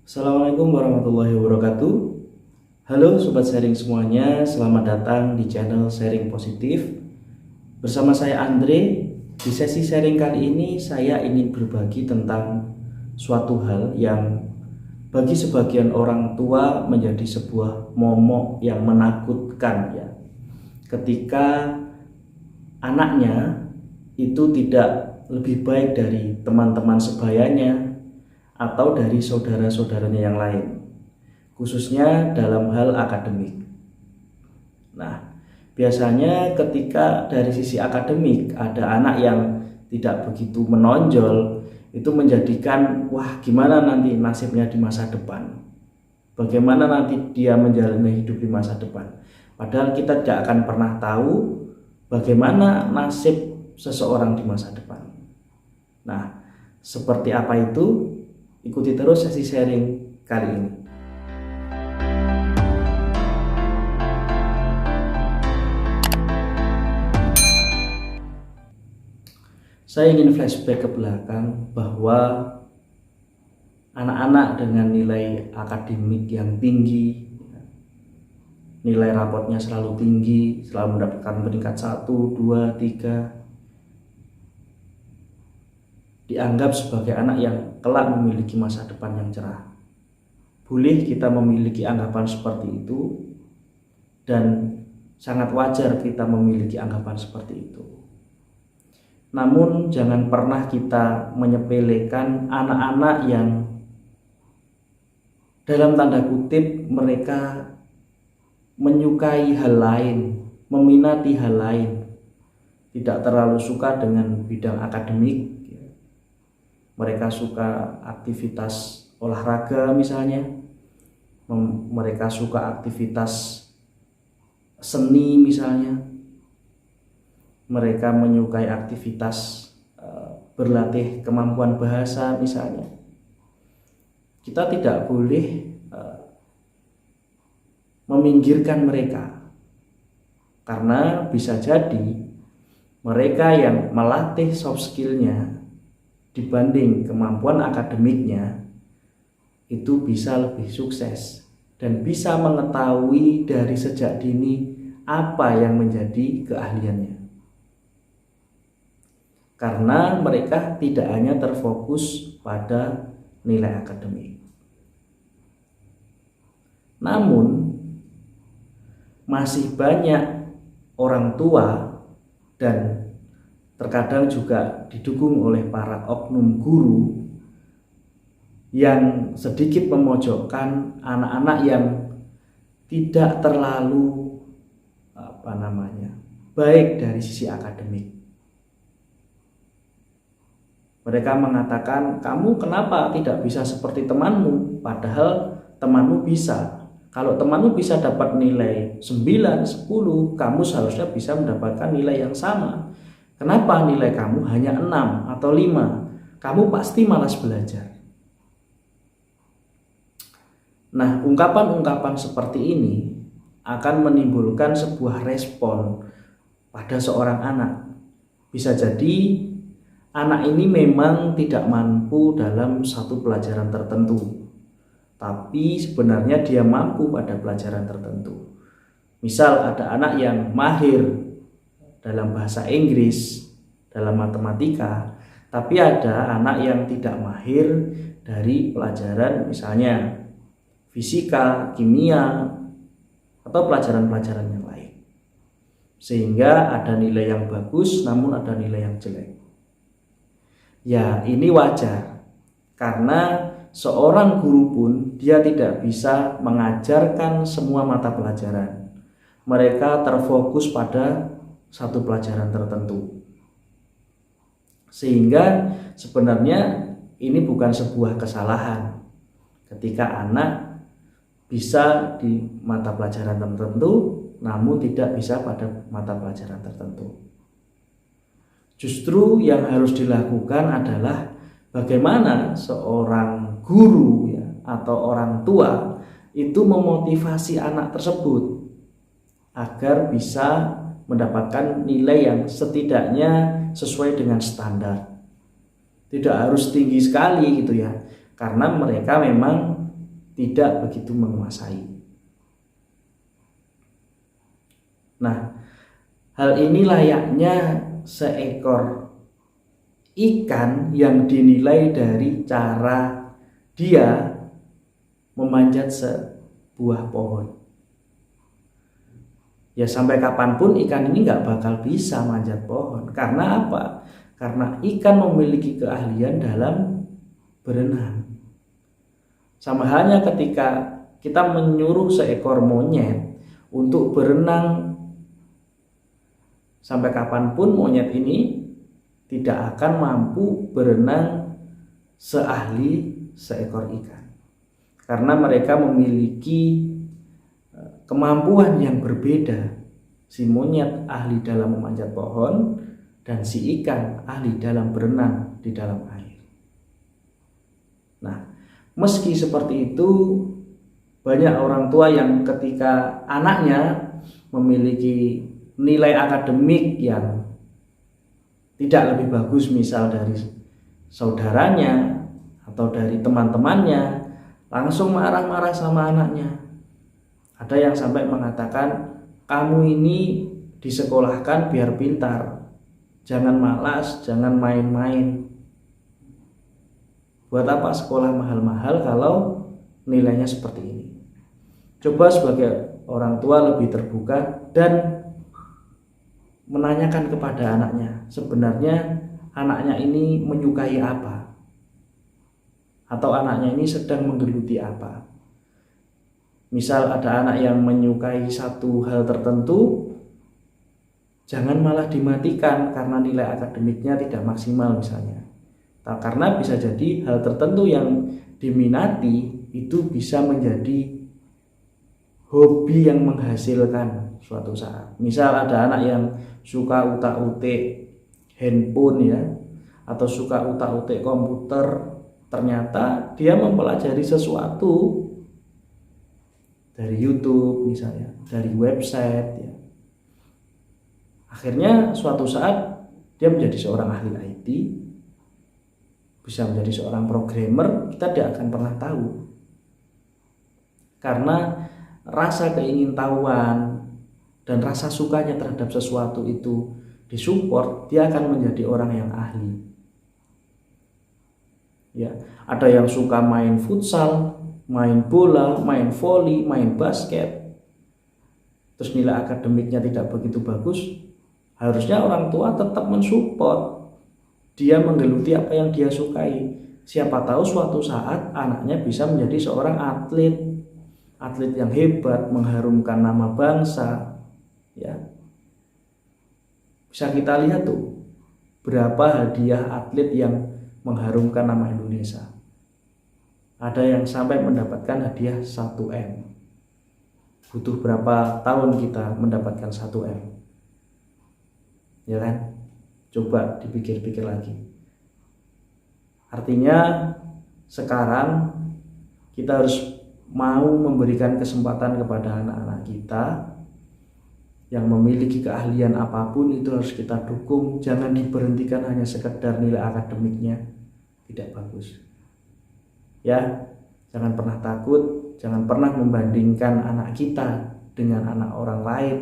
Assalamualaikum warahmatullahi wabarakatuh. Halo sobat sharing semuanya, selamat datang di channel Sharing Positif. Bersama saya Andre. Di sesi sharing kali ini saya ingin berbagi tentang suatu hal yang bagi sebagian orang tua menjadi sebuah momok yang menakutkan ya. Ketika anaknya itu tidak lebih baik dari teman-teman sebayanya atau dari saudara-saudaranya yang lain, khususnya dalam hal akademik. Nah, biasanya ketika dari sisi akademik ada anak yang tidak begitu menonjol, itu menjadikan wah gimana nanti nasibnya di masa depan, bagaimana nanti dia menjalani hidup di masa depan. Padahal kita tidak akan pernah tahu bagaimana nasib seseorang di masa depan. Nah, seperti apa itu? Ikuti terus sesi sharing kali ini. Saya ingin flashback ke belakang bahwa anak-anak dengan nilai akademik yang tinggi, nilai rapotnya selalu tinggi, selalu mendapatkan peringkat 1, 2, 3, dianggap sebagai anak yang kelak memiliki masa depan yang cerah. Boleh kita memiliki anggapan seperti itu, dan sangat wajar kita memiliki anggapan seperti itu. Namun jangan pernah kita menyepelekan anak-anak yang dalam tanda kutip mereka menyukai hal lain, meminati hal lain, tidak terlalu suka dengan bidang akademik. Mereka suka aktivitas olahraga misalnya, mereka suka aktivitas seni misalnya, mereka menyukai aktivitas berlatih kemampuan bahasa misalnya. Kita tidak boleh meminggirkan mereka, karena bisa jadi mereka yang melatih soft skillnya dibanding kemampuan akademiknya itu bisa lebih sukses dan bisa mengetahui dari sejak dini apa yang menjadi keahliannya, karena mereka tidak hanya terfokus pada nilai akademik. Namun masih banyak orang tua dan terkadang juga didukung oleh para oknum guru yang sedikit memojokkan anak-anak yang tidak terlalu baik dari sisi akademik. Mereka mengatakan, kamu kenapa tidak bisa seperti temanmu, padahal temanmu bisa. Kalau temanmu bisa dapat nilai 9, 10, kamu seharusnya bisa mendapatkan nilai yang sama. Kenapa nilai kamu hanya 6 atau 5? Kamu pasti malas belajar. Nah, ungkapan-ungkapan seperti ini akan menimbulkan sebuah respon pada seorang anak. Bisa jadi anak ini memang tidak mampu dalam satu pelajaran tertentu, tapi sebenarnya dia mampu pada pelajaran tertentu. Misal ada anak yang mahir dalam bahasa Inggris, dalam matematika, tapi ada anak yang tidak mahir dari pelajaran misalnya fisika, kimia, atau pelajaran-pelajaran yang lain. Sehingga ada nilai yang bagus namun ada nilai yang jelek. Ya, ini wajar, karena seorang guru pun dia tidak bisa mengajarkan semua mata pelajaran. Mereka terfokus pada satu pelajaran tertentu, sehingga sebenarnya ini bukan sebuah kesalahan ketika anak bisa di mata pelajaran tertentu namun tidak bisa pada mata pelajaran tertentu. Justru yang harus dilakukan adalah bagaimana seorang guru ya, atau orang tua itu memotivasi anak tersebut agar bisa mendapatkan nilai yang setidaknya sesuai dengan standar. Tidak harus tinggi sekali gitu ya, karena mereka memang tidak begitu menguasai. Nah, hal ini layaknya seekor ikan yang dinilai dari cara dia memanjat sebuah pohon. Ya sampai kapanpun ikan ini nggak bakal bisa manjat pohon. Karena apa? Karena ikan memiliki keahlian dalam berenang. Sama halnya ketika kita menyuruh seekor monyet untuk berenang, sampai kapanpun monyet ini tidak akan mampu berenang seahli seekor ikan. Karena mereka memiliki kemampuan yang berbeda. Si monyet ahli dalam memanjat pohon dan si ikan ahli dalam berenang di dalam air. Nah, meski seperti itu, banyak orang tua yang ketika anaknya memiliki nilai akademik yang tidak lebih bagus, misal dari saudaranya atau dari teman-temannya, langsung marah-marah sama anaknya. Ada yang sampai mengatakan, kamu ini disekolahkan biar pintar, jangan malas, jangan main-main. Buat apa sekolah mahal-mahal kalau nilainya seperti ini? Coba sebagai orang tua lebih terbuka dan menanyakan kepada anaknya, sebenarnya anaknya ini menyukai apa? Atau anaknya ini sedang menggeluti apa? Misal ada anak yang menyukai satu hal tertentu, jangan malah dimatikan karena nilai akademiknya tidak maksimal misalnya. Karena bisa jadi hal tertentu yang diminati itu bisa menjadi hobi yang menghasilkan suatu saat. Misal ada anak yang suka utak-utik handphone ya, atau suka utak-utik komputer, ternyata dia mempelajari sesuatu dari YouTube misalnya, dari website ya. Akhirnya suatu saat dia menjadi seorang ahli IT, bisa menjadi seorang programmer, kita tidak akan pernah tahu. Karena rasa keingintahuan dan rasa sukanya terhadap sesuatu itu disupport, dia akan menjadi orang yang ahli. Ya, ada yang suka main futsal, main bola, main voli, main basket, terus nilai akademiknya tidak begitu bagus, harusnya orang tua tetap mensupport dia menggeluti apa yang dia sukai. Siapa tahu suatu saat anaknya bisa menjadi seorang atlet yang hebat, mengharumkan nama bangsa ya. Bisa kita lihat tuh berapa hadiah atlet yang mengharumkan nama Indonesia. Ada yang sampai mendapatkan hadiah 1M. Butuh berapa tahun kita mendapatkan 1M? Ya kan? Coba dipikir-pikir lagi. Artinya sekarang kita harus mau memberikan kesempatan kepada anak-anak kita yang memiliki keahlian apapun, itu harus kita dukung. Jangan diberhentikan hanya sekedar nilai akademiknya tidak bagus. Ya, jangan pernah takut, jangan pernah membandingkan anak kita dengan anak orang lain,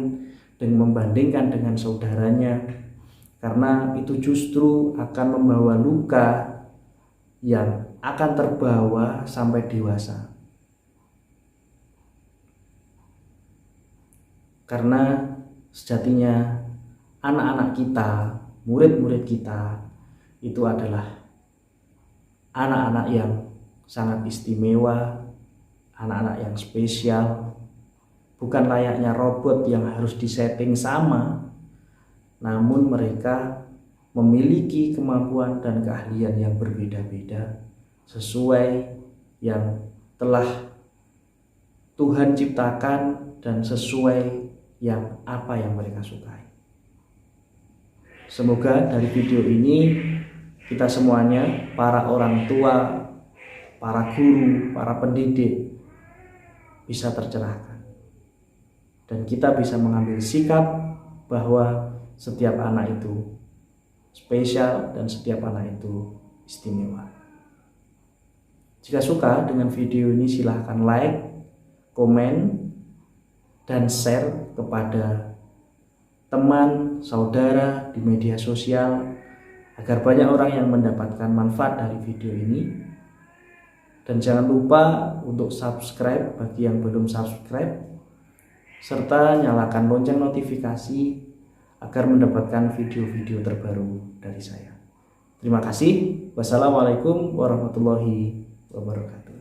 dan membandingkan dengan saudaranya, karena itu justru akan membawa luka yang akan terbawa sampai dewasa. Karena sejatinya anak-anak kita, murid-murid kita itu adalah anak-anak yang sangat istimewa, anak-anak yang spesial, bukan layaknya robot yang harus disetting sama, namun mereka memiliki kemampuan dan keahlian yang berbeda-beda sesuai yang telah Tuhan ciptakan dan sesuai yang apa yang mereka sukai. Semoga dari video ini kita semuanya, para orang tua, para guru, para pendidik, bisa tercerahkan. Dan kita bisa mengambil sikap bahwa setiap anak itu spesial dan setiap anak itu istimewa. Jika suka dengan video ini, silahkan like, komen, dan share kepada teman, saudara di media sosial agar banyak orang yang mendapatkan manfaat dari video ini. Dan jangan lupa untuk subscribe bagi yang belum subscribe, serta nyalakan lonceng notifikasi agar mendapatkan video-video terbaru dari saya. Terima kasih. Wassalamualaikum warahmatullahi wabarakatuh.